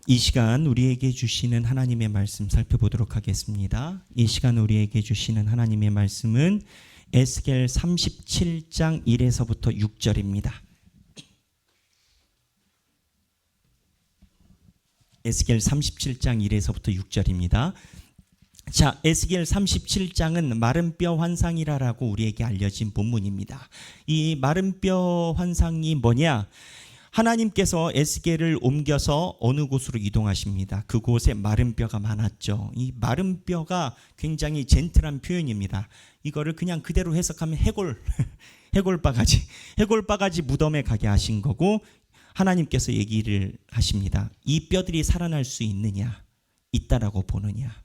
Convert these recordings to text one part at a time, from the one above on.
이 시간 우리에게 주시는 하나님의 말씀 살펴보도록 하겠습니다. 이 시간 우리에게 주시는 하나님의 말씀은 에스겔 37장 1에서부터 6절입니다. 에스겔 37장 1에서부터 6절입니다. 자, 에스겔 37장은 마른 뼈 환상이라고 우리에게 알려진 본문입니다. 이 마른 뼈 환상이 뭐냐? 하나님께서 에스겔을 옮겨서 어느 곳으로 이동하십니다. 그곳에 마른 뼈가 많았죠. 이 마른 뼈가 굉장히 젠틀한 표현입니다. 이거를 그냥 그대로 해석하면 해골바가지 무덤에 가게 하신 거고, 하나님께서 얘기를 하십니다. 이 뼈들이 살아날 수 있느냐, 있다라고 보느냐.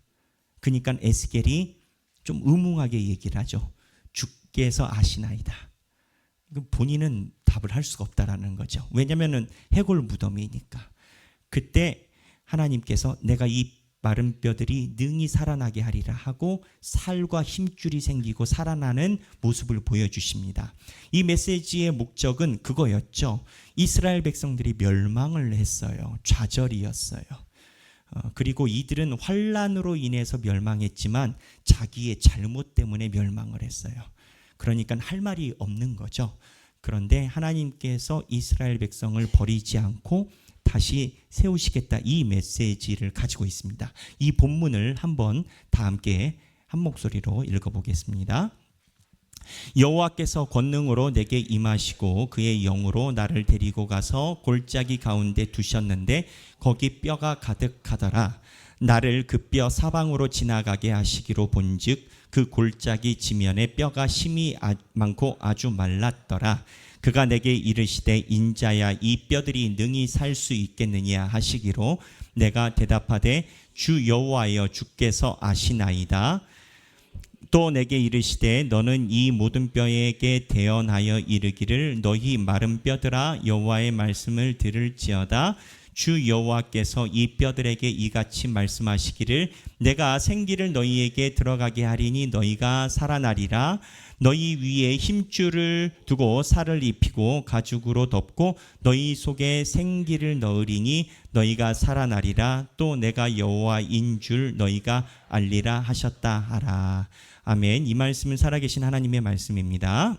그러니까 에스겔이 좀 의문하게 얘기를 하죠. 주께서 아시나이다. 본인은 답을 할 수가 없다라는 거죠. 왜냐하면 해골 무덤이니까. 그때 하나님께서 내가 이 마른 뼈들이 능히 살아나게 하리라 하고 살과 힘줄이 생기고 살아나는 모습을 보여주십니다. 이 메시지의 목적은 그거였죠. 이스라엘 백성들이 멸망을 했어요. 좌절이었어요. 그리고 이들은 환난으로 인해서 멸망했지만 자기의 잘못 때문에 멸망을 했어요. 그러니까 할 말이 없는 거죠. 그런데 하나님께서 이스라엘 백성을 버리지 않고 다시 세우시겠다, 이 메시지를 가지고 있습니다. 이 본문을 한번 다 함께 한 목소리로 읽어보겠습니다. 여호와께서 권능으로 내게 임하시고 그의 영으로 나를 데리고 가서 골짜기 가운데 두셨는데 거기 뼈가 가득하더라. 나를 그 뼈 사방으로 지나가게 하시기로 본즉 그 골짜기 지면에 뼈가 심이 많고 아주 말랐더라. 그가 내게 이르시되 인자야 이 뼈들이 능히 살 수 있겠느냐 하시기로 내가 대답하되 주 여호와여 주께서 아시나이다. 또 내게 이르시되 너는 이 모든 뼈에게 대언하여 이르기를 너희 마른 뼈들아 여호와의 말씀을 들을지어다. 주 여호와께서 이 뼈들에게 이같이 말씀하시기를 내가 생기를 너희에게 들어가게 하리니 너희가 살아나리라. 너희 위에 힘줄을 두고 살을 입히고 가죽으로 덮고 너희 속에 생기를 넣으리니 너희가 살아나리라. 또 내가 여호와인 줄 너희가 알리라 하셨다 하라. 아멘. 이 말씀은 살아계신 하나님의 말씀입니다.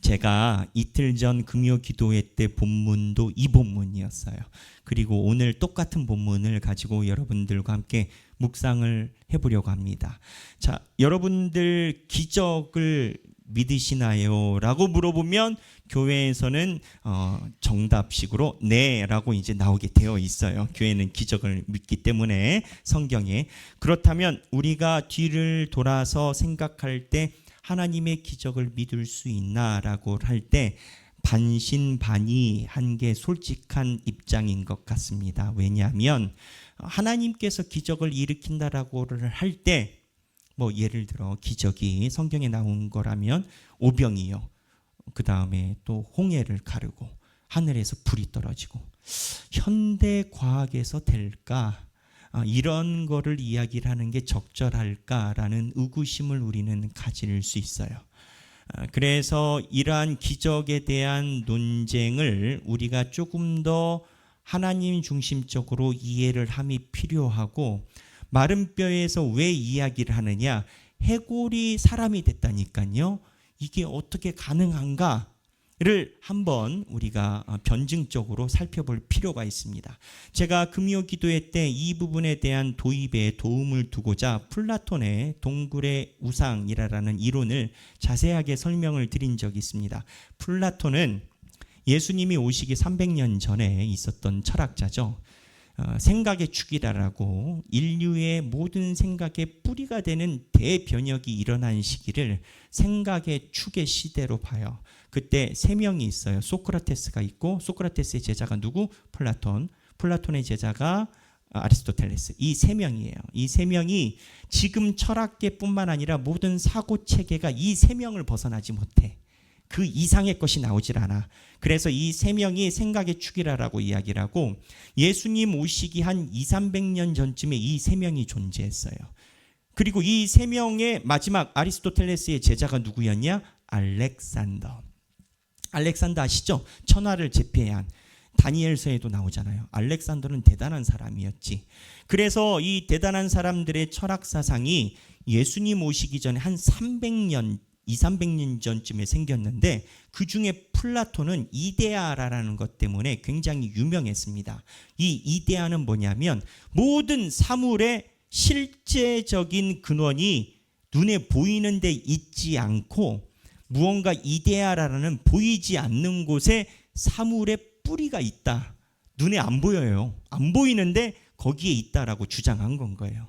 제가 이틀 전 금요 기도회 때 본문도 이 본문이었어요. 그리고 오늘 똑같은 본문을 가지고 여러분들과 함께 묵상을 해보려고 합니다. 자, 여러분들 기적을 믿으시나요? 라고 물어보면 교회에서는 정답식으로 네 라고 이제 나오게 되어 있어요. 교회는 기적을 믿기 때문에 성경에. 그렇다면 우리가 뒤를 돌아서 생각할 때 하나님의 기적을 믿을 수 있나라고 할 때 반신반의한 게 솔직한 입장인 것 같습니다. 왜냐하면 하나님께서 기적을 일으킨다라고 할 때 뭐 예를 들어 기적이 성경에 나온 거라면 오병이요, 그 다음에 또 홍해를 가르고 하늘에서 불이 떨어지고 현대 과학에서 될까? 이런 거를 이야기를 하는 게 적절할까라는 의구심을 우리는 가질 수 있어요. 그래서 이러한 기적에 대한 논쟁을 우리가 조금 더 하나님 중심적으로 이해를 함이 필요하고, 마른 뼈에서 왜 이야기를 하느냐? 해골이 사람이 됐다니까요. 이게 어떻게 가능한가? 를 한번 우리가 변증적으로 살펴볼 필요가 있습니다. 제가 금요 기도회 때 이 부분에 대한 도입에 도움을 두고자 플라톤의 동굴의 우상이라는 이론을 자세하게 설명을 드린 적이 있습니다. 플라톤은 예수님이 오시기 300년 전에 있었던 철학자죠. 생각의 축이라고 인류의 모든 생각의 뿌리가 되는 대변혁이 일어난 시기를 생각의 축의 시대로 봐요. 그때 세 명이 있어요. 소크라테스가 있고, 소크라테스의 제자가 누구? 플라톤. 플라톤의 제자가 아리스토텔레스. 이 세 명이에요. 이 세 명이 지금 철학계뿐만 아니라 모든 사고 체계가 이 세 명을 벗어나지 못해. 그 이상의 것이 나오질 않아. 그래서 이 세 명이 생각의 축이라고 이야기를 하고, 예수님 오시기 한 200~300년 전쯤에 이 세 명이 존재했어요. 그리고 이 세 명의 마지막 아리스토텔레스의 제자가 누구였냐? 알렉산더 아시죠? 천하를 제패한 다니엘서에도 나오잖아요. 알렉산더는 대단한 사람이었지. 그래서 이 대단한 사람들의 철학 사상이 예수님 오시기 전에 한 300년, 200~300년 전쯤에 생겼는데 그 중에 플라톤은 이데아라는 것 때문에 굉장히 유명했습니다. 이 이데아는 뭐냐면 모든 사물의 실제적인 근원이 눈에 보이는 데 있지 않고 무언가 이데아라는 보이지 않는 곳에 사물의 뿌리가 있다. 눈에 안 보여요. 안 보이는데 거기에 있다라고 주장한 건 거예요.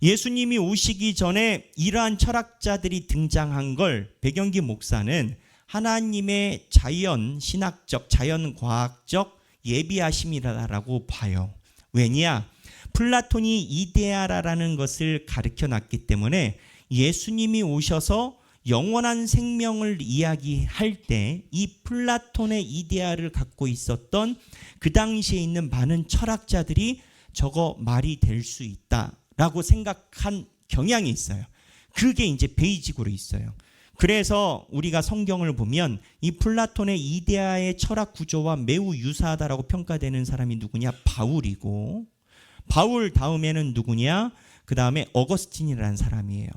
예수님이 오시기 전에 이러한 철학자들이 등장한 걸 백영기 목사는 하나님의 자연 신학적, 자연 과학적 예비하심이라고 봐요. 왜냐? 플라톤이 이데아라는 것을 가르쳐 놨기 때문에 예수님이 오셔서 영원한 생명을 이야기할 때 이 플라톤의 이데아를 갖고 있었던 그 당시에 있는 많은 철학자들이 저거 말이 될 수 있다라고 생각한 경향이 있어요. 그게 이제 베이직으로 있어요. 그래서 우리가 성경을 보면 이 플라톤의 이데아의 철학 구조와 매우 유사하다라고 평가되는 사람이 누구냐? 바울이고, 바울 다음에는 누구냐? 그 다음에 어거스틴이라는 사람이에요.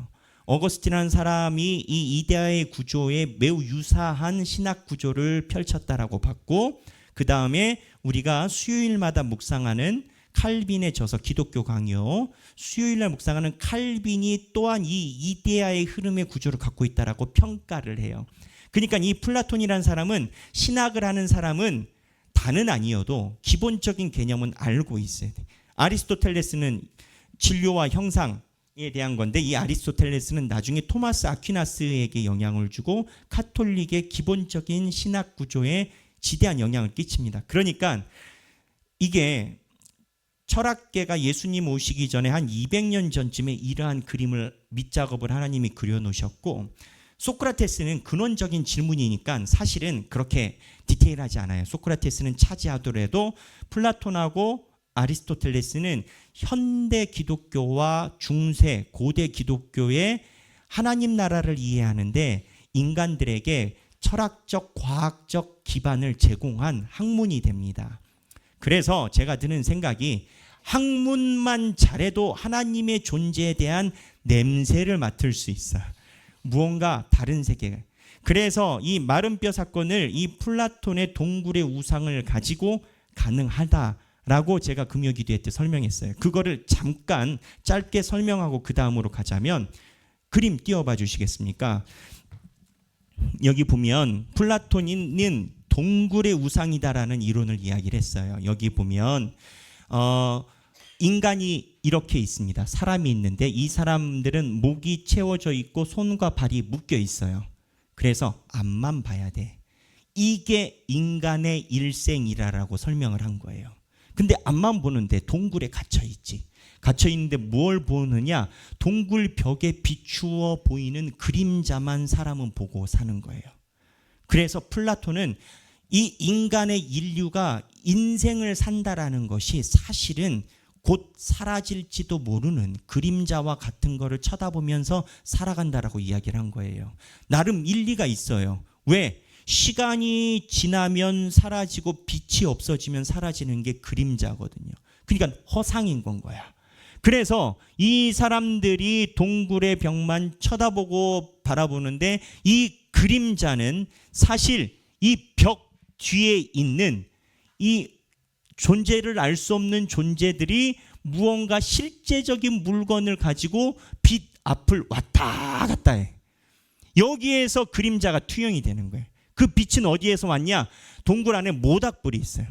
어거스틴이라는 사람이 이 이데아의 구조에 매우 유사한 신학 구조를 펼쳤다라고 봤고, 그 다음에 우리가 수요일마다 묵상하는 칼빈의 저서 기독교 강요, 수요일날 묵상하는 칼빈이 또한 이 이데아의 흐름의 구조를 갖고 있다라고 평가를 해요. 그러니까 이 플라톤이라는 사람은 신학을 하는 사람은 다는 아니어도 기본적인 개념은 알고 있어야 돼. 아리스토텔레스는 진료와 형상에 대한 건데 이 아리스토텔레스는 나중에 토마스 아퀴나스에게 영향을 주고 카톨릭의 기본적인 신학 구조에 지대한 영향을 끼칩니다. 그러니까 이게 철학계가 예수님 오시기 전에 한 200년 전쯤에 이러한 그림을 밑작업을 하나님이 그려놓으셨고, 소크라테스는 근원적인 질문이니까 사실은 그렇게 디테일하지 않아요. 소크라테스는 차지하더라도 플라톤하고 아리스토텔레스는 현대 기독교와 중세 고대 기독교의 하나님 나라를 이해하는데 인간들에게 철학적 과학적 기반을 제공한 학문이 됩니다. 그래서 제가 드는 생각이 학문만 잘해도 하나님의 존재에 대한 냄새를 맡을 수 있어. 무언가 다른 세계. 그래서 이 마른뼈 사건을 이 플라톤의 동굴의 우상을 가지고 가능하다라고 제가 금요기도회 때 설명했어요. 그거를 잠깐 짧게 설명하고 그 다음으로 가자면 그림 띄워봐 주시겠습니까? 여기 보면 플라톤은 동굴의 우상이다라는 이론을 이야기를 했어요. 여기 보면 인간이 이렇게 있습니다. 사람이 있는데 이 사람들은 목이 채워져 있고 손과 발이 묶여 있어요. 그래서 앞만 봐야 돼. 이게 인간의 일생이라고 설명을 한 거예요. 근데 앞만 보는데 동굴에 갇혀 있지. 갇혀 있는데 뭘 보느냐? 동굴 벽에 비추어 보이는 그림자만 사람은 보고 사는 거예요. 그래서 플라톤은 이 인간의 인류가 인생을 산다라는 것이 사실은 곧 사라질지도 모르는 그림자와 같은 거를 쳐다보면서 살아간다라고 이야기를 한 거예요. 나름 일리가 있어요. 왜? 시간이 지나면 사라지고 빛이 없어지면 사라지는 게 그림자거든요. 그러니까 허상인 건 거야. 그래서 이 사람들이 동굴의 벽만 쳐다보고 바라보는데 이 그림자는 사실 이 벽 뒤에 있는 이 존재를 알 수 없는 존재들이 무언가 실제적인 물건을 가지고 빛 앞을 왔다 갔다 해. 여기에서 그림자가 투영이 되는 거예요. 그 빛은 어디에서 왔냐? 동굴 안에 모닥불이 있어요.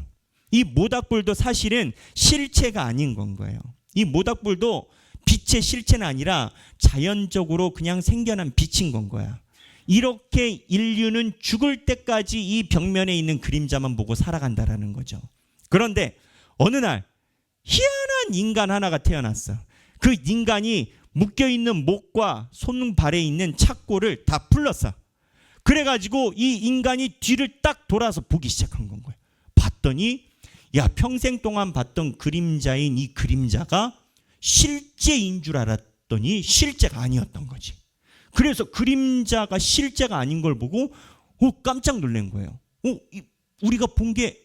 이 모닥불도 사실은 실체가 아닌 건 거예요. 이 모닥불도 빛의 실체는 아니라 자연적으로 그냥 생겨난 빛인 건 거야. 이렇게 인류는 죽을 때까지 이 벽면에 있는 그림자만 보고 살아간다라는 거죠. 그런데 어느 날 희한한 인간 하나가 태어났어. 그 인간이 묶여있는 목과 손발에 있는 착고를 다 풀렀어. 그래가지고 이 인간이 뒤를 딱 돌아서 보기 시작한 건 거예요. 봤더니 야, 평생 동안 봤던 그림자인 이 그림자가 실제인 줄 알았더니 실제가 아니었던 거지. 그래서 그림자가 실제가 아닌 걸 보고 깜짝 놀란 거예요. 우리가 본 게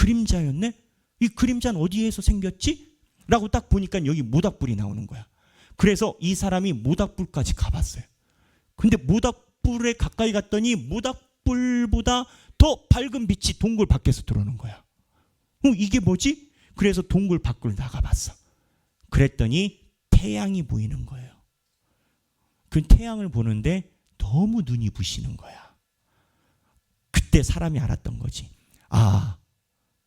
그림자였네? 이 그림자는 어디에서 생겼지? 라고 딱 보니까 여기 모닥불이 나오는 거야. 그래서 이 사람이 모닥불까지 가봤어요. 근데 모닥불에 가까이 갔더니 모닥불보다 더 밝은 빛이 동굴 밖에서 들어오는 거야. 이게 뭐지? 그래서 동굴 밖으로 나가봤어. 그랬더니 태양이 보이는 거예요. 그 태양을 보는데 너무 눈이 부시는 거야. 그때 사람이 알았던 거지. 아,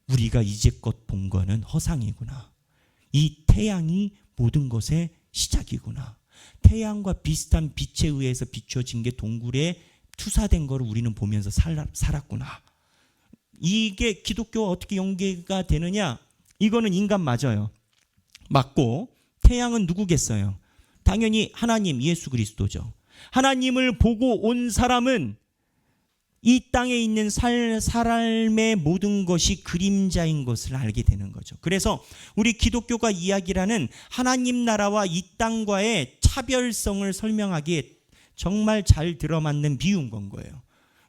우리가 이제껏 본 거는 허상이구나. 이 태양이 모든 것의 시작이구나. 태양과 비슷한 빛에 의해서 비춰진 게 동굴에 투사된 거를 우리는 보면서 살았구나. 이게 기독교와 어떻게 연계가 되느냐? 이거는 인간 맞아요. 맞고, 태양은 누구겠어요? 당연히 하나님, 예수 그리스도죠. 하나님을 보고 온 사람은 이 땅에 있는 사람의 모든 것이 그림자인 것을 알게 되는 거죠. 그래서 우리 기독교가 이야기라는 하나님 나라와 이 땅과의 차별성을 설명하기에 정말 잘 들어맞는 비유인 건 거예요.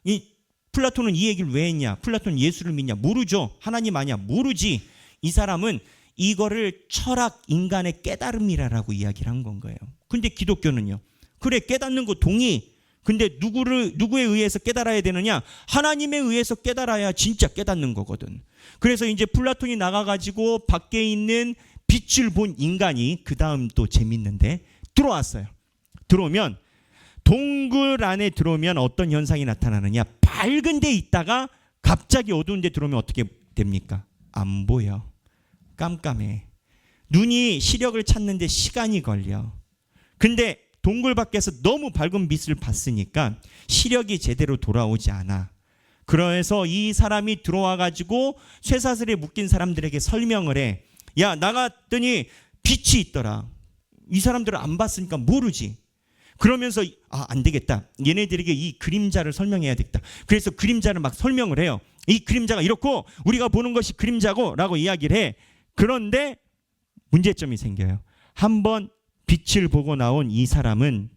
이 플라톤은 이 얘기를 왜 했냐? 플라톤은 예수를 믿냐? 모르죠. 하나님 아니야? 모르지. 이 사람은 이거를 철학, 인간의 깨달음이라고 이야기를 한 건 거예요. 근데 기독교는요. 그래, 깨닫는 거 동의. 근데 누구에 의해서 깨달아야 되느냐? 하나님에 의해서 깨달아야 진짜 깨닫는 거거든. 그래서 이제 플라톤이 나가가지고 밖에 있는 빛을 본 인간이 그 다음 또 재밌는데 들어왔어요. 들어오면 동굴 안에 들어오면 어떤 현상이 나타나느냐? 밝은 데 있다가 갑자기 어두운 데 들어오면 어떻게 됩니까? 안 보여. 깜깜해. 눈이 시력을 찾는데 시간이 걸려. 근데 동굴 밖에서 너무 밝은 빛을 봤으니까 시력이 제대로 돌아오지 않아. 그래서 이 사람이 들어와 가지고 쇠사슬에 묶인 사람들에게 설명을 해. 야, 나갔더니 빛이 있더라. 이 사람들은 안 봤으니까 모르지. 그러면서 안 되겠다. 얘네들에게 이 그림자를 설명해야 되겠다. 그래서 그림자를 막 설명을 해요. 이 그림자가 이렇고 우리가 보는 것이 그림자고 라고 이야기를 해. 그런데 문제점이 생겨요. 한번 빛을 보고 나온 이 사람은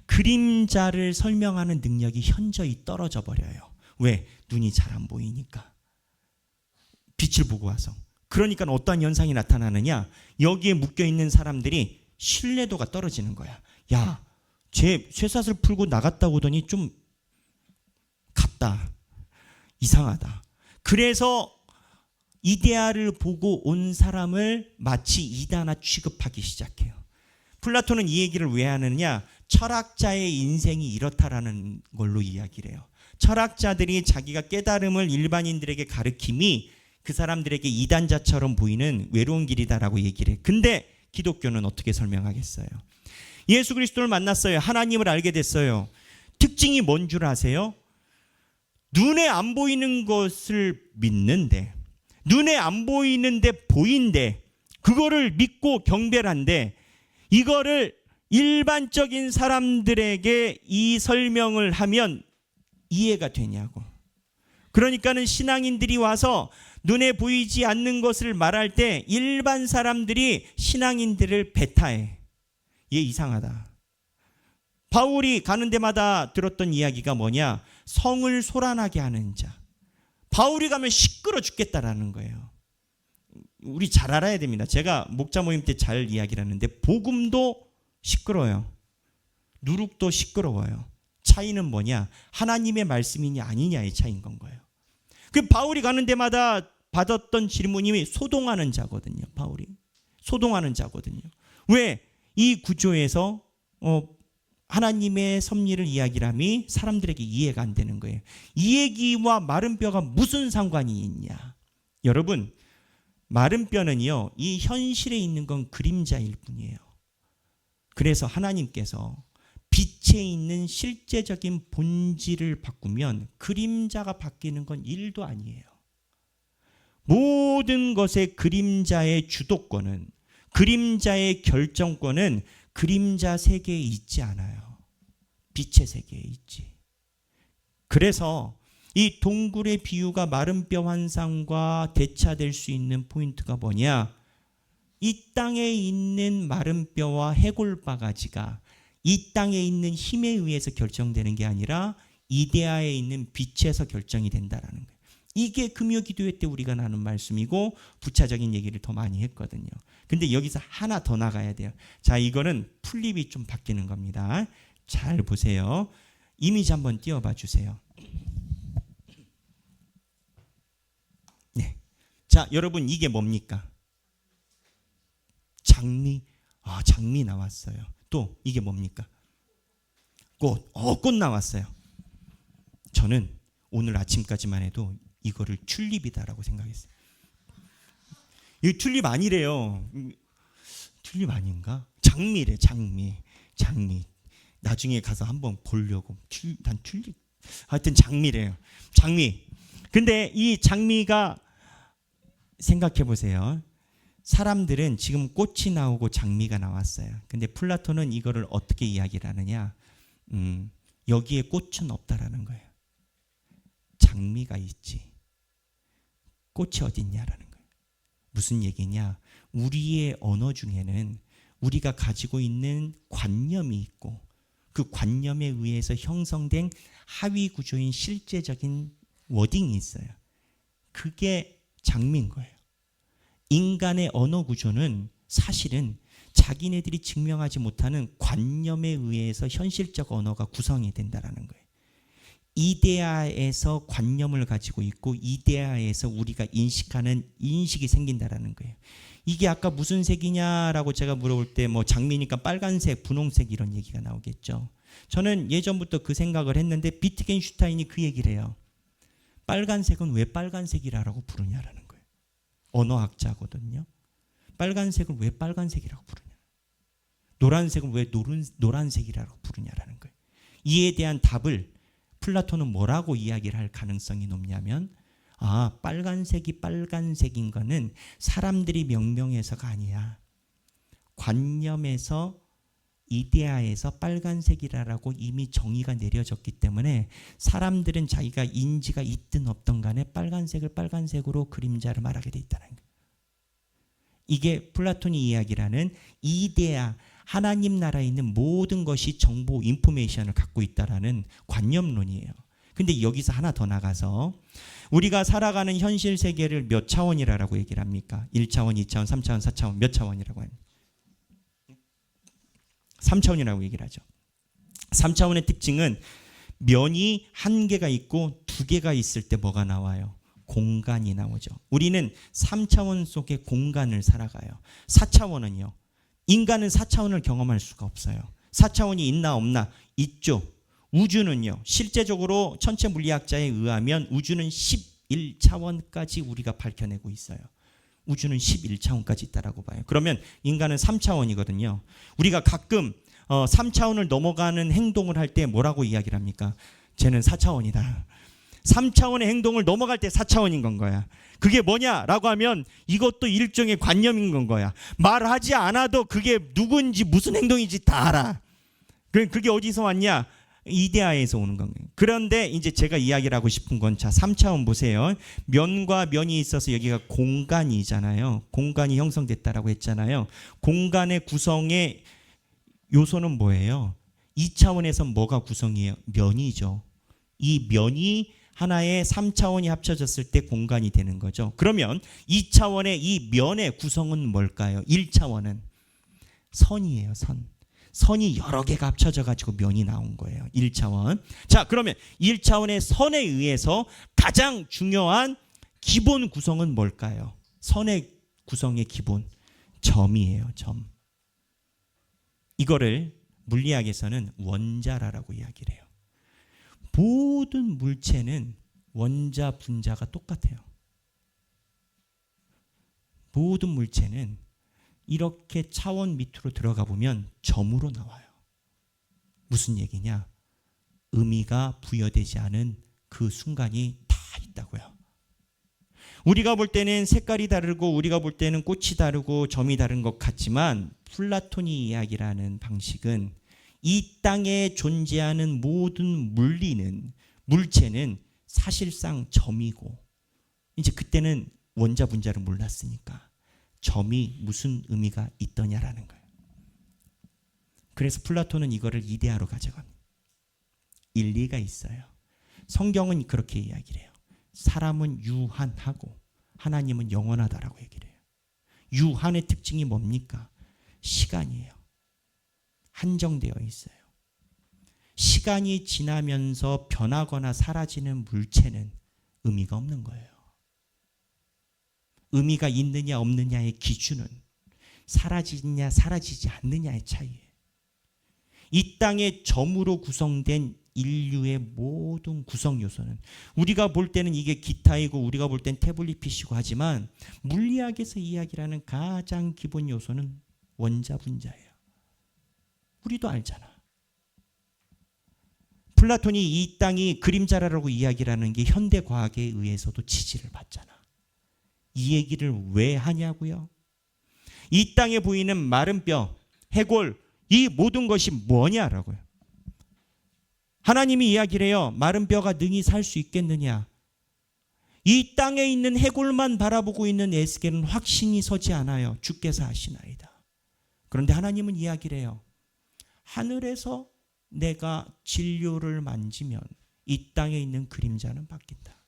그림자를 설명하는 능력이 현저히 떨어져 버려요. 왜? 눈이 잘 안 보이니까. 빛을 보고 와서. 그러니까 어떤 현상이 나타나느냐? 여기에 묶여있는 사람들이 신뢰도가 떨어지는 거야. 야, 쟤 쇠사슬 풀고 나갔다 오더니 좀 갔다. 이상하다. 그래서 이데아를 보고 온 사람을 마치 이단아 취급하기 시작해요. 플라톤은 이 얘기를 왜 하느냐? 철학자의 인생이 이렇다라는 걸로 이야기를 해요. 철학자들이 자기가 깨달음을 일반인들에게 가르침이 그 사람들에게 이단자처럼 보이는 외로운 길이다라고 얘기를 해. 근데 기독교는 어떻게 설명하겠어요? 예수 그리스도를 만났어요. 하나님을 알게 됐어요. 특징이 뭔 줄 아세요? 눈에 안 보이는 것을 믿는데, 눈에 안 보이는데 보인대, 그거를 믿고 경배한데, 이거를 일반적인 사람들에게 이 설명을 하면 이해가 되냐고. 그러니까는 신앙인들이 와서 눈에 보이지 않는 것을 말할 때 일반 사람들이 신앙인들을 배타해. 얘 이상하다. 바울이 가는 데마다 들었던 이야기가 뭐냐? 성을 소란하게 하는 자. 바울이 가면 시끄러 죽겠다라는 거예요. 우리 잘 알아야 됩니다. 제가 목자 모임 때 잘 이야기를 하는데 복음도 시끄러워요. 누룩도 시끄러워요. 차이는 뭐냐? 하나님의 말씀이냐 아니냐의 차이인 건 거예요. 그 바울이 가는 데마다 받았던 질문이 소동하는 자거든요. 바울이 소동하는 자거든요. 왜? 이 구조에서 하나님의 섭리를 이야기함이 사람들에게 이해가 안 되는 거예요. 이 얘기와 마른 뼈가 무슨 상관이 있냐? 여러분, 마른 뼈는요, 이 현실에 있는 건 그림자일 뿐이에요. 그래서 하나님께서 빛에 있는 실제적인 본질을 바꾸면 그림자가 바뀌는 건 일도 아니에요. 모든 것의 그림자의 주도권은, 그림자의 결정권은 그림자 세계에 있지 않아요. 빛의 세계에 있지. 그래서 이 동굴의 비유가 마른 뼈 환상과 대차될 수 있는 포인트가 뭐냐? 이 땅에 있는 마른 뼈와 해골 바가지가 이 땅에 있는 힘에 의해서 결정되는 게 아니라 이데아에 있는 빛에서 결정이 된다라는 거예요. 이게 금요 기도회 때 우리가 나눈 말씀이고 부차적인 얘기를 더 많이 했거든요. 근데 여기서 하나 더 나가야 돼요. 자, 이거는 풀립이 좀 바뀌는 겁니다. 잘 보세요. 이미지 한번 띄워봐 주세요. 네. 자, 여러분 이게 뭡니까? 장미. 아, 장미 나왔어요. 또 이게 뭡니까? 꽃. 꽃 나왔어요. 저는 오늘 아침까지만 해도 이거를 튤립이다라고 생각했어요. 이 튤립 아니래요. 튤립 아닌가? 장미래, 장미. 장미. 나중에 가서 한번 보려고. 난 튤립. 하여튼 장미래요. 장미. 근데 이 장미가 생각해 보세요. 사람들은 지금 꽃이 나오고 장미가 나왔어요. 근데 플라톤은 이거를 어떻게 이야기를 하느냐? 여기에 꽃은 없다라는 거예요. 장미가 있지. 꽃이 어딨냐라는 거예요. 무슨 얘기냐? 우리의 언어 중에는 우리가 가지고 있는 관념이 있고 그 관념에 의해서 형성된 하위 구조인 실제적인 워딩이 있어요. 그게 장미인 거예요. 인간의 언어 구조는 사실은 자기네들이 증명하지 못하는 관념에 의해서 현실적 언어가 구성이 된다는 거예요. 이데아에서 관념을 가지고 있고 이데아에서 우리가 인식하는 인식이 생긴다는 거예요. 이게 아까 무슨 색이냐라고 제가 물어볼 때 뭐 장미니까 빨간색, 분홍색 이런 얘기가 나오겠죠. 저는 예전부터 그 생각을 했는데 비트겐슈타인이 그 얘기를 해요. 빨간색은 왜 빨간색이라고 부르냐라는 거예요. 언어학자거든요. 빨간색을 왜 빨간색이라고 부르냐. 노란색은 왜 노란색이라고 부르냐라는 거예요. 이에 대한 답을 플라톤은 뭐라고 이야기를 할 가능성이 높냐면 빨간색이 빨간색인 거는 사람들이 명명해서가 아니야. 관념에서 이데아에서 빨간색이라고 이미 정의가 내려졌기 때문에 사람들은 자기가 인지가 있든 없든 간에 빨간색을 빨간색으로 그림자를 말하게 돼 있다는 거예요. 이게 플라톤이 이야기를 하는 이데아, 하나님 나라에 있는 모든 것이 정보, 인포메이션을 갖고 있다라는 관념론이에요. 근데 여기서 하나 더 나가서 우리가 살아가는 현실 세계를 몇 차원이라고 얘기를 합니까? 1차원, 2차원, 3차원, 4차원 몇 차원이라고 합니까? 3차원이라고 얘기를 하죠. 3차원의 특징은 면이 한 개가 있고 두 개가 있을 때 뭐가 나와요? 공간이 나오죠. 우리는 3차원 속의 공간을 살아가요. 4차원은요. 인간은 4차원을 경험할 수가 없어요. 4차원이 있나 없나? 있죠. 우주는요. 실제적으로 천체 물리학자에 의하면 우주는 11차원까지 우리가 밝혀내고 있어요. 우주는 11차원까지 있다라고 봐요. 그러면 인간은 3차원이거든요. 우리가 가끔 3차원을 넘어가는 행동을 할 때 뭐라고 이야기를 합니까? 쟤는 4차원이다. 3차원의 행동을 넘어갈 때 4차원인 건 거야. 그게 뭐냐라고 하면 이것도 일종의 관념인 건 거야. 말하지 않아도 그게 누군지 무슨 행동인지 다 알아. 그게 어디서 왔냐? 이데아에서 오는 거예요. 그런데 이제 제가 이야기를 하고 싶은 건 3차원 보세요. 면과 면이 있어서 여기가 공간이잖아요. 공간이 형성됐다라고 했잖아요. 공간의 구성의 요소는 뭐예요? 2차원에서 뭐가 구성이에요? 면이죠. 이 면이 하나의 3차원이 합쳐졌을 때 공간이 되는 거죠. 그러면 2차원의 이 면의 구성은 뭘까요? 1차원은 선이에요. 선이 여러 개가 합쳐져 가지고 면이 나온 거예요. 1차원. 자, 그러면 1차원의 선에 의해서 가장 중요한 기본 구성은 뭘까요? 선의 구성의 기본 점이에요. 점. 이거를 물리학에서는 원자라고 이야기를 해요. 모든 물체는 원자, 분자가 똑같아요. 모든 물체는 이렇게 차원 밑으로 들어가 보면 점으로 나와요. 무슨 얘기냐? 의미가 부여되지 않은 그 순간이 다 있다고요. 우리가 볼 때는 색깔이 다르고 우리가 볼 때는 꽃이 다르고 점이 다른 것 같지만 플라톤이 이야기를 하는 방식은 이 땅에 존재하는 모든 물체는 사실상 점이고 이제 그때는 원자 분자를 몰랐으니까 점이 무슨 의미가 있더냐라는 거예요. 그래서 플라톤은 이거를 이데아로 가져갑니다. 일리가 있어요. 성경은 그렇게 이야기를 해요. 사람은 유한하고 하나님은 영원하다라고 얘기를 해요. 유한의 특징이 뭡니까? 시간이에요. 한정되어 있어요. 시간이 지나면서 변하거나 사라지는 물체는 의미가 없는 거예요. 의미가 있느냐 없느냐의 기준은 사라지냐 사라지지 않느냐의 차이예요. 이 땅의 점으로 구성된 인류의 모든 구성 요소는 우리가 볼 때는 이게 기타이고 우리가 볼 땐 태블릿 PC고 하지만 물리학에서 이야기하는 가장 기본 요소는 원자 분자예요. 우리도 알잖아. 플라톤이 이 땅이 그림자라고 이야기를 하는 게 현대 과학에 의해서도 지지를 받잖아. 이 얘기를 왜 하냐고요? 이 땅에 보이는 마른 뼈, 해골, 이 모든 것이 뭐냐라고요. 하나님이 이야기를 해요. 마른 뼈가 능히 살 수 있겠느냐. 이 땅에 있는 해골만 바라보고 있는 에스겔은 확신이 서지 않아요. 주께서 하시나이다. 그런데 하나님은 이야기를 해요. 하늘에서 내가 진료를 만지면 이 땅에 있는 그림자는 바뀐다.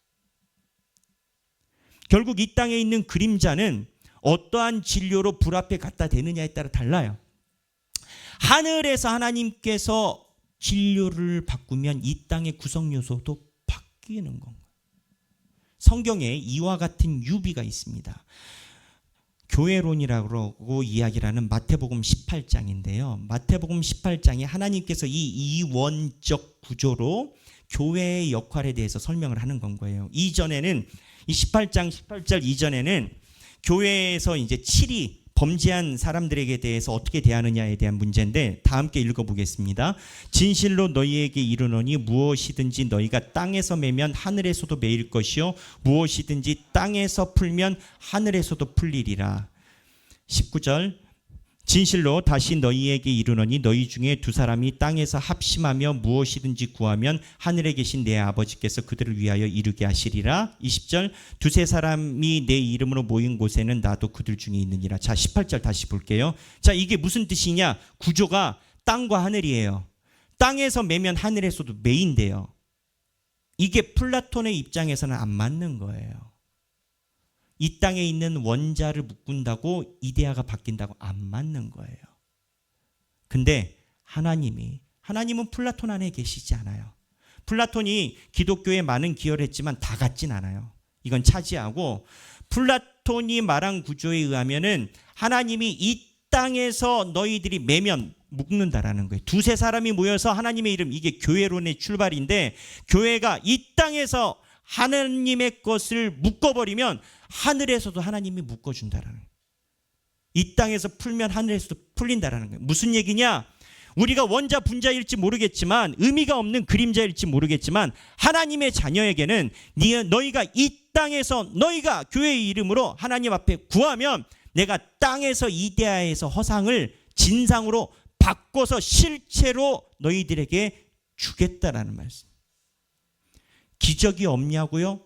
결국 이 땅에 있는 그림자는 어떠한 진료로 불 앞에 갖다 대느냐에 따라 달라요. 하늘에서 하나님께서 진료를 바꾸면 이 땅의 구성 요소도 바뀌는 건가요? 성경에 이와 같은 유비가 있습니다. 교회론이라고 이야기를 하는 마태복음 18장인데요. 마태복음 18장에 하나님께서 이 이원적 구조로 교회의 역할에 대해서 설명을 하는 건 거예요. 이전에는 이 18장 18절 이전에는 교회에서 이제 7이 범죄한 사람들에게 대해서 어떻게 대하느냐에 대한 문제인데 다 함께 읽어보겠습니다. 진실로 너희에게 이르노니 무엇이든지 너희가 땅에서 매면 하늘에서도 매일 것이요 무엇이든지 땅에서 풀면 하늘에서도 풀리리라. 19절 진실로 다시 너희에게 이르노니 너희 중에 두 사람이 땅에서 합심하며 무엇이든지 구하면 하늘에 계신 내 아버지께서 그들을 위하여 이루게 하시리라. 20절 두세 사람이 내 이름으로 모인 곳에는 나도 그들 중에 있느니라. 자 18절 다시 볼게요. 자 이게 무슨 뜻이냐. 구조가 땅과 하늘이에요. 땅에서 매면 하늘에서도 매인데요. 이게 플라톤의 입장에서는 안 맞는 거예요. 이 땅에 있는 원자를 묶는다고 이데아가 바뀐다고 안 맞는 거예요. 근데 하나님은 플라톤 안에 계시지 않아요. 플라톤이 기독교에 많은 기여를 했지만 다 같진 않아요. 이건 차지하고 플라톤이 말한 구조에 의하면은 하나님이 이 땅에서 너희들이 매면 묶는다라는 거예요. 두세 사람이 모여서 하나님의 이름, 이게 교회론의 출발인데 교회가 이 땅에서 하나님의 것을 묶어버리면 하늘에서도 하나님이 묶어준다라는 거예요. 이 땅에서 풀면 하늘에서도 풀린다라는 거예요. 무슨 얘기냐? 우리가 원자 분자일지 모르겠지만 의미가 없는 그림자일지 모르겠지만 하나님의 자녀에게는 너희가 이 땅에서 너희가 교회의 이름으로 하나님 앞에 구하면 내가 땅에서 이데아에서 허상을 진상으로 바꿔서 실체로 너희들에게 주겠다라는 말씀. 기적이 없냐고요?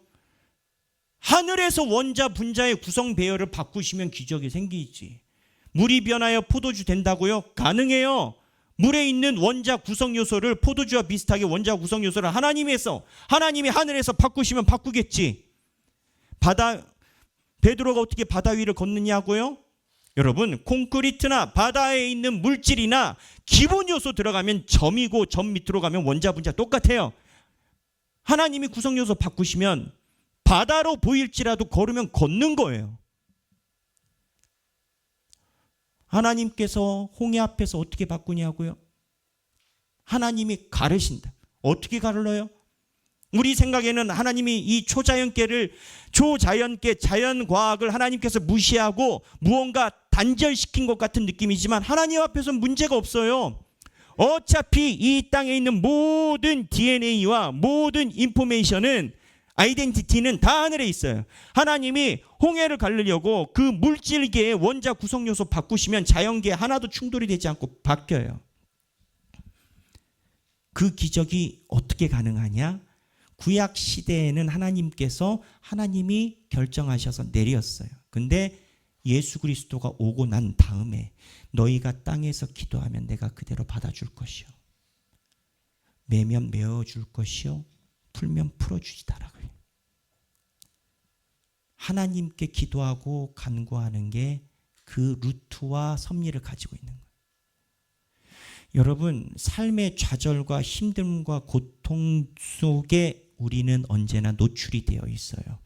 하늘에서 원자 분자의 구성 배열을 바꾸시면 기적이 생기지. 물이 변하여 포도주 된다고요? 가능해요. 물에 있는 원자 구성 요소를 포도주와 비슷하게 원자 구성 요소를 하나님이 하늘에서 바꾸시면 바꾸겠지. 베드로가 어떻게 바다 위를 걷느냐고요? 여러분 콘크리트나 바다에 있는 물질이나 기본 요소 들어가면 점이고 점 밑으로 가면 원자 분자 똑같아요. 하나님이 구성 요소 바꾸시면 바다로 보일지라도 걸으면 걷는 거예요. 하나님께서 홍해 앞에서 어떻게 바꾸냐고요? 하나님이 가르신다. 어떻게 가르쳐요? 우리 생각에는 하나님이 이 초자연계 자연과학을 하나님께서 무시하고 무언가 단절시킨 것 같은 느낌이지만 하나님 앞에서는 문제가 없어요. 어차피 이 땅에 있는 모든 DNA와 모든 인포메이션은 아이덴티티는 다 하늘에 있어요. 하나님이 홍해를 가르려고 그 물질계의 원자 구성 요소 바꾸시면 자연계 하나도 충돌이 되지 않고 바뀌어요. 그 기적이 어떻게 가능하냐? 구약 시대에는 하나님이 결정하셔서 내렸어요. 근데 예수 그리스도가 오고 난 다음에 너희가 땅에서 기도하면 내가 그대로 받아줄 것이요. 매면 메어줄 것이요. 풀면 풀어주시다라고요. 하나님께 기도하고 간구하는 게 그 루트와 섭리를 가지고 있는 거예요. 여러분, 삶의 좌절과 힘듦과 고통 속에 우리는 언제나 노출이 되어 있어요.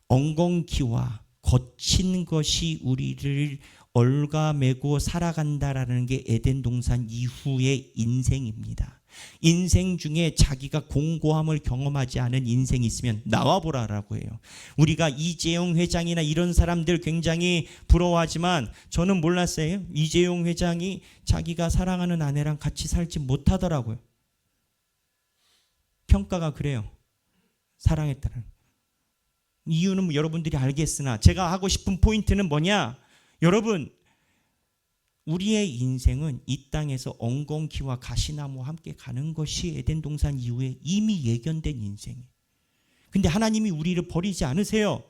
엉겅퀴와 거친 것이 우리를 얽어매고 살아간다라는 게 에덴 동산 이후의 인생입니다. 인생 중에 자기가 공고함을 경험하지 않은 인생이 있으면 나와보라라고 해요. 우리가 이재용 회장이나 이런 사람들 굉장히 부러워하지만 저는 몰랐어요. 이재용 회장이 자기가 사랑하는 아내랑 같이 살지 못하더라고요. 평가가 그래요. 사랑했다는 이유는 여러분들이 알겠으나 제가 하고 싶은 포인트는 뭐냐? 여러분, 우리의 인생은 이 땅에서 엉겅퀴와 가시나무와 함께 가는 것이 에덴 동산 이후에 이미 예견된 인생이에요. 근데 하나님이 우리를 버리지 않으세요.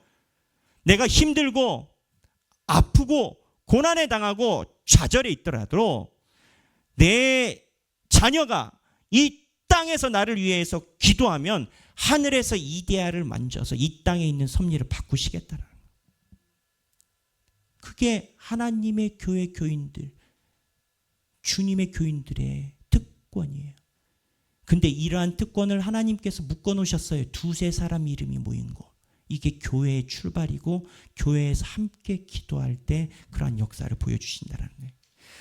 내가 힘들고 아프고 고난에 당하고 좌절에 있더라도 내 자녀가 이 땅에서 나를 위해서 기도하면 하늘에서 이데아를 만져서 이 땅에 있는 섭리를 바꾸시겠다는 거예요. 그게 하나님의 교회 교인들, 주님의 교인들의 특권이에요. 근데 이러한 특권을 하나님께서 묶어놓으셨어요. 두세 사람 이름이 모인 거. 이게 교회의 출발이고 교회에서 함께 기도할 때 그러한 역사를 보여주신다는 거예요.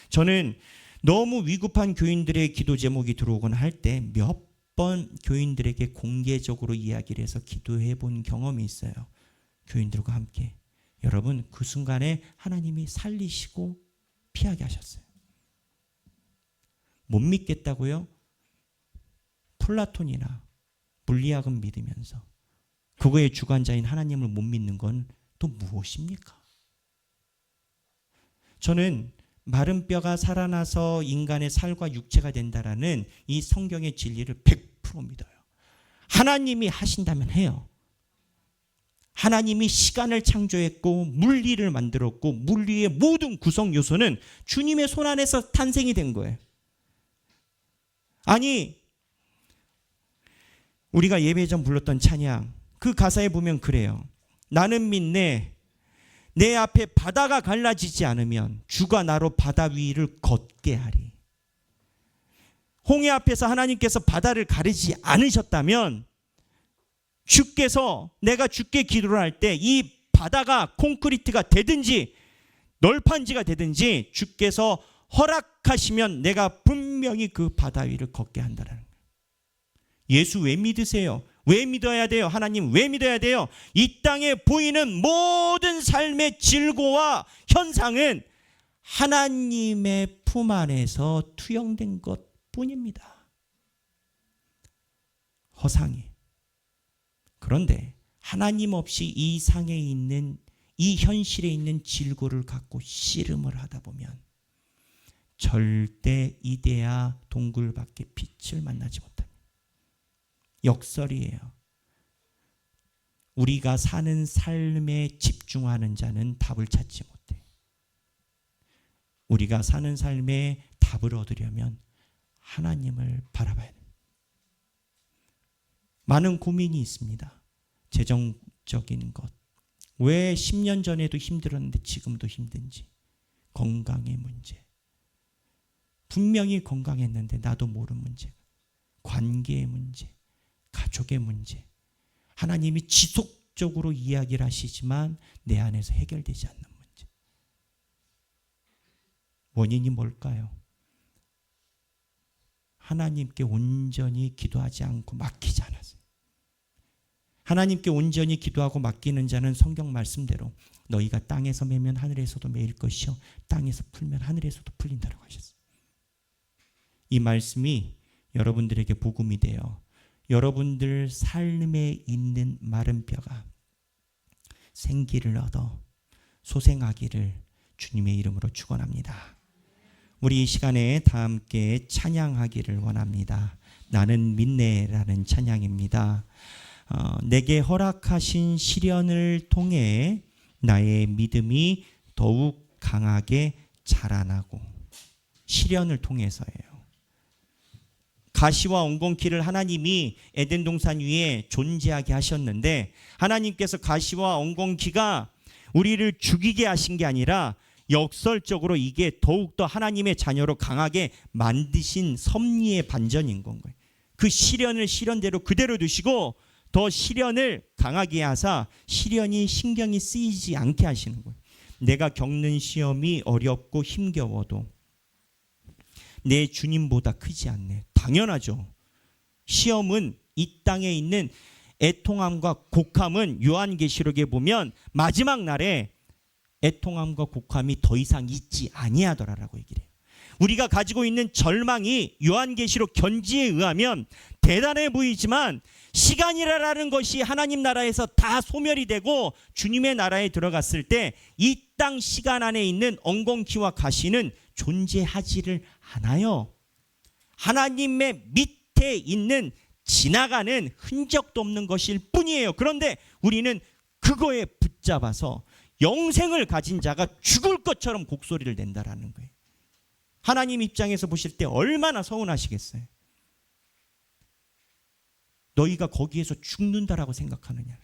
저는 너무 위급한 교인들의 기도 제목이 들어오거나 할 때 몇 번 교인들에게 공개적으로 이야기를 해서 기도해 본 경험이 있어요. 교인들과 함께. 여러분, 그 순간에 하나님이 살리시고 피하게 하셨어요. 못 믿겠다고요? 플라톤이나 물리학을 믿으면서 그거의 주관자인 하나님을 못 믿는 건 또 무엇입니까? 저는 마른 뼈가 살아나서 인간의 살과 육체가 된다라는 이 성경의 진리를 100% 믿어요. 하나님이 하신다면 해요. 하나님이 시간을 창조했고 물리를 만들었고 물리의 모든 구성 요소는 주님의 손 안에서 탄생이 된 거예요. 아니, 우리가 예배 전 불렀던 찬양, 그 가사에 보면 그래요. 나는 믿네. 내 앞에 바다가 갈라지지 않으면 주가 나로 바다 위를 걷게 하리. 홍해 앞에서 하나님께서 바다를 가르지 않으셨다면 주께서 내가 주께 기도를 할 때 이 바다가 콘크리트가 되든지 널판지가 되든지 주께서 허락하시면 내가 분명히 그 바다 위를 걷게 한다는 거예요. 예수 왜 믿으세요? 왜 믿어야 돼요? 하나님 왜 믿어야 돼요? 이 땅에 보이는 모든 삶의 질고와 현상은 하나님의 품 안에서 투영된 것뿐입니다. 허상이. 그런데 하나님 없이 이 상에 있는 이 현실에 있는 질고를 갖고 씨름을 하다 보면 절대 이데아 동굴밖에 빛을 만나지 못합니다. 역설이에요. 우리가 사는 삶에 집중하는 자는 답을 찾지 못해. 우리가 사는 삶에 답을 얻으려면 하나님을 바라봐야 됩니다. 많은 고민이 있습니다. 재정적인 것. 왜 10년 전에도 힘들었는데 지금도 힘든지. 건강의 문제. 분명히 건강했는데 나도 모르는 문제. 관계의 문제. 가족의 문제. 하나님이 지속적으로 이야기를 하시지만 내 안에서 해결되지 않는 문제. 원인이 뭘까요? 하나님께 온전히 기도하지 않고 맡기지 않았어요. 하나님께 온전히 기도하고 맡기는 자는 성경 말씀대로 너희가 땅에서 매면 하늘에서도 매일 것이요 땅에서 풀면 하늘에서도 풀린다라고 하셨어요. 이 말씀이 여러분들에게 복음이 되어 여러분들 삶에 있는 마른 뼈가 생기를 얻어 소생하기를 주님의 이름으로 축원합니다. 우리 이 시간에 다 함께 찬양하기를 원합니다. 나는 믿네라는 찬양입니다. 내게 허락하신 시련을 통해 나의 믿음이 더욱 강하게 자라나고 시련을 통해서예요. 가시와 엉겅퀴를 하나님이 에덴 동산 위에 존재하게 하셨는데, 하나님께서 가시와 엉겅퀴가 우리를 죽이게 하신 게 아니라 역설적으로 이게 더욱더 하나님의 자녀로 강하게 만드신 섭리의 반전인 건 거예요. 그 시련을 시련대로 그대로 두시고 더 시련을 강하게 하사 시련이 신경이 쓰이지 않게 하시는 거예요. 내가 겪는 시험이 어렵고 힘겨워도 내 주님보다 크지 않네. 당연하죠. 시험은 이 땅에 있는 애통함과 곡함은 요한계시록에 보면 마지막 날에 애통함과 곡함이 더 이상 있지 아니하더라라고 얘기를 해요. 우리가 가지고 있는 절망이 요한계시록 견지에 의하면 대단해 보이지만 시간이라는 것이 하나님 나라에서 다 소멸이 되고 주님의 나라에 들어갔을 때 이 땅 시간 안에 있는 엉겅퀴와 가시는 존재하지를 않아요. 하나님의 밑에 있는 지나가는 흔적도 없는 것일 뿐이에요. 그런데 우리는 그거에 붙잡아서 영생을 가진 자가 죽을 것처럼 곡소리를 낸다라는 거예요. 하나님 입장에서 보실 때 얼마나 서운하시겠어요. 너희가 거기에서 죽는다라고 생각하느냐.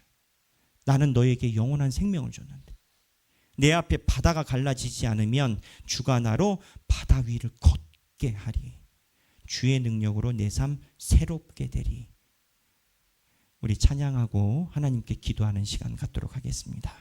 나는 너에게 영원한 생명을 줬는데 내 앞에 바다가 갈라지지 않으면 주가 나로 바다 위를 걷게 하리. 주의 능력으로 내 삶 새롭게 되리. 우리 찬양하고 하나님께 기도하는 시간 갖도록 하겠습니다.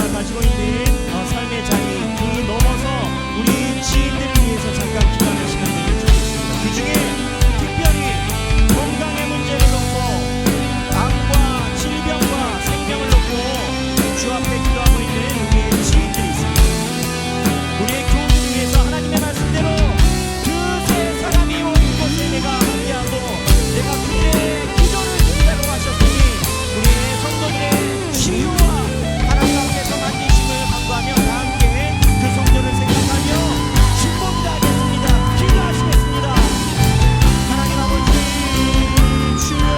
우리가 가지고 있는 삶의 자리 그 넘어서 우리 지인들을 위해서 잠깐 기도하는 시간 되길 주겠습니다. 그 중에 특별히 건강의 문제를 놓고 암과 질병과 생명을 놓고 주 앞에 기도하고 있는 우리의 지인들이 있습니다. 우리의 교우들을 위해서 하나님의 말씀대로 그세 사람이 온 곳에 내가 함께하고 내가 그들의 기도를 듣다고 하셨으니 우리의 성도들의 치유와 하나님 앞에서 만지심을 간구하며 다 함께 그 성도를 생각하며 신봉 기도하겠습니다. 기도하시겠습니다. 하나님 아버지 주여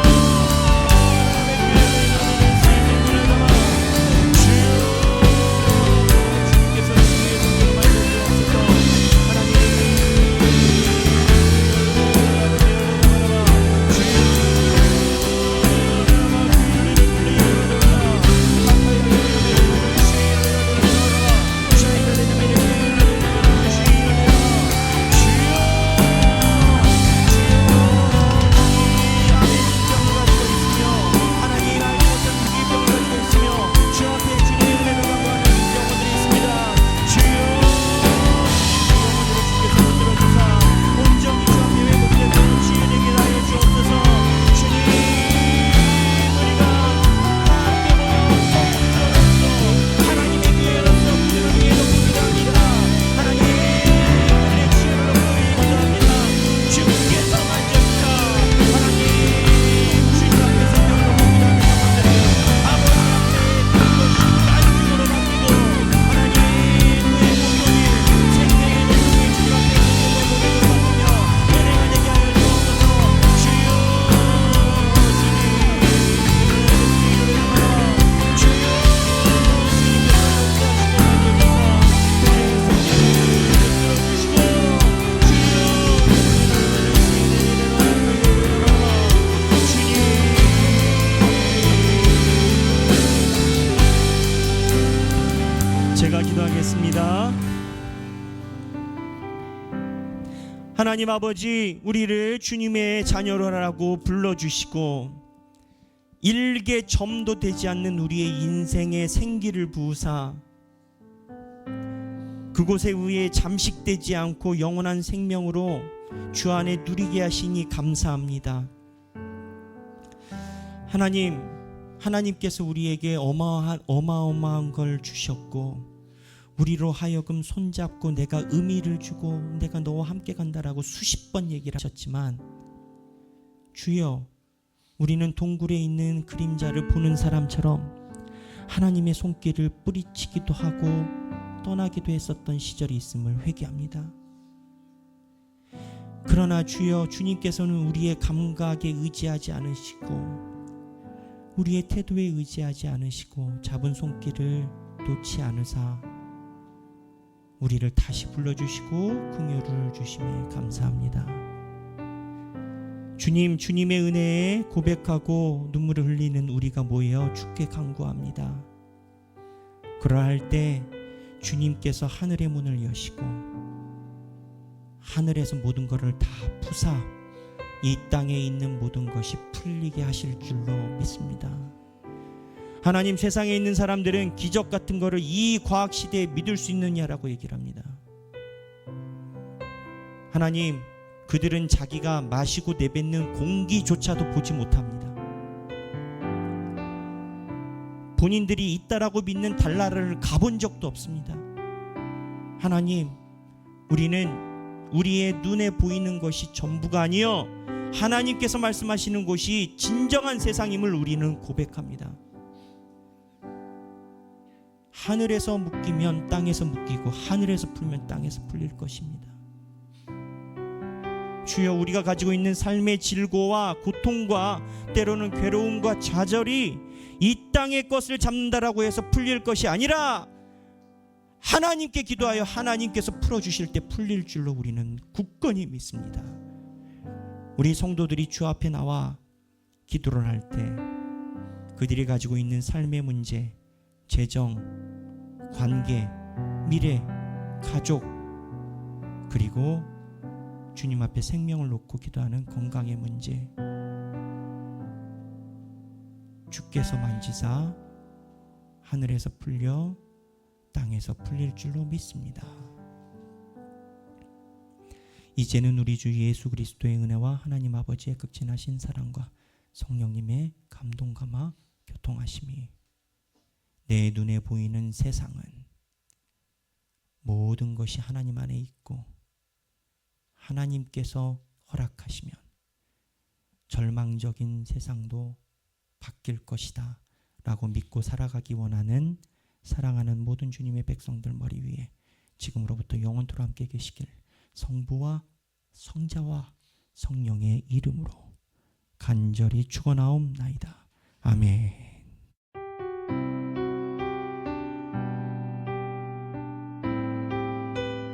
제가 기도하겠습니다. 하나님 아버지, 우리를 주님의 자녀라고 불러주시고 일개 점도 되지 않는 우리의 인생에 생기를 부으사 그곳에 의해 잠식되지 않고 영원한 생명으로 주 안에 누리게 하시니 감사합니다. 하나님께서 우리에게 어마어마한 걸 주셨고 우리로 하여금 손잡고 내가 의미를 주고 내가 너와 함께 간다라고 수십 번 얘기를 하셨지만 주여, 우리는 동굴에 있는 그림자를 보는 사람처럼 하나님의 손길을 뿌리치기도 하고 떠나기도 했었던 시절이 있음을 회개합니다. 그러나 주여, 주님께서는 우리의 감각에 의지하지 않으시고 우리의 태도에 의지하지 않으시고 잡은 손길을 놓지 않으사 우리를 다시 불러주시고 긍휼을 주심에 감사합니다. 주님의 은혜에 고백하고 눈물을 흘리는 우리가 모여 주께 간구합니다. 그러할 때 주님께서 하늘의 문을 여시고 하늘에서 모든 것을 다 푸사 이 땅에 있는 모든 것이 풀리게 하실 줄로 믿습니다. 하나님, 세상에 있는 사람들은 기적 같은 거를 이 과학 시대에 믿을 수 있느냐라고 얘기를 합니다. 하나님, 그들은 자기가 마시고 내뱉는 공기조차도 보지 못합니다. 본인들이 있다라고 믿는 달나라를 가본 적도 없습니다. 하나님, 우리는 우리의 눈에 보이는 것이 전부가 아니요 하나님께서 말씀하시는 곳이 진정한 세상임을 우리는 고백합니다. 하늘에서 묶이면 땅에서 묶이고 하늘에서 풀면 땅에서 풀릴 것입니다. 주여, 우리가 가지고 있는 삶의 질고와 고통과 때로는 괴로움과 좌절이 이 땅의 것을 잡는다라고 해서 풀릴 것이 아니라 하나님께 기도하여 하나님께서 풀어주실 때 풀릴 줄로 우리는 굳건히 믿습니다. 우리 성도들이 주 앞에 나와 기도를 할 때 그들이 가지고 있는 삶의 문제, 재정, 관계, 미래, 가족, 그리고 주님 앞에 생명을 놓고 기도하는 건강의 문제, 주께서 만지사 하늘에서 풀려 땅에서 풀릴 줄로 믿습니다. 이제는 우리 주 예수 그리스도의 은혜와 하나님 아버지의 극진하신 사랑과 성령님의 감동 감화 교통하심이 내 눈에 보이는 세상은 모든 것이 하나님 안에 있고 하나님께서 허락하시면 절망적인 세상도 바뀔 것이다 라고 믿고 살아가기 원하는 사랑하는 모든 주님의 백성들 머리 위에 지금으로부터 영원토록 함께 계시길 성부와 성자와 성령의 이름으로 간절히 축원하옵나이다. 아멘.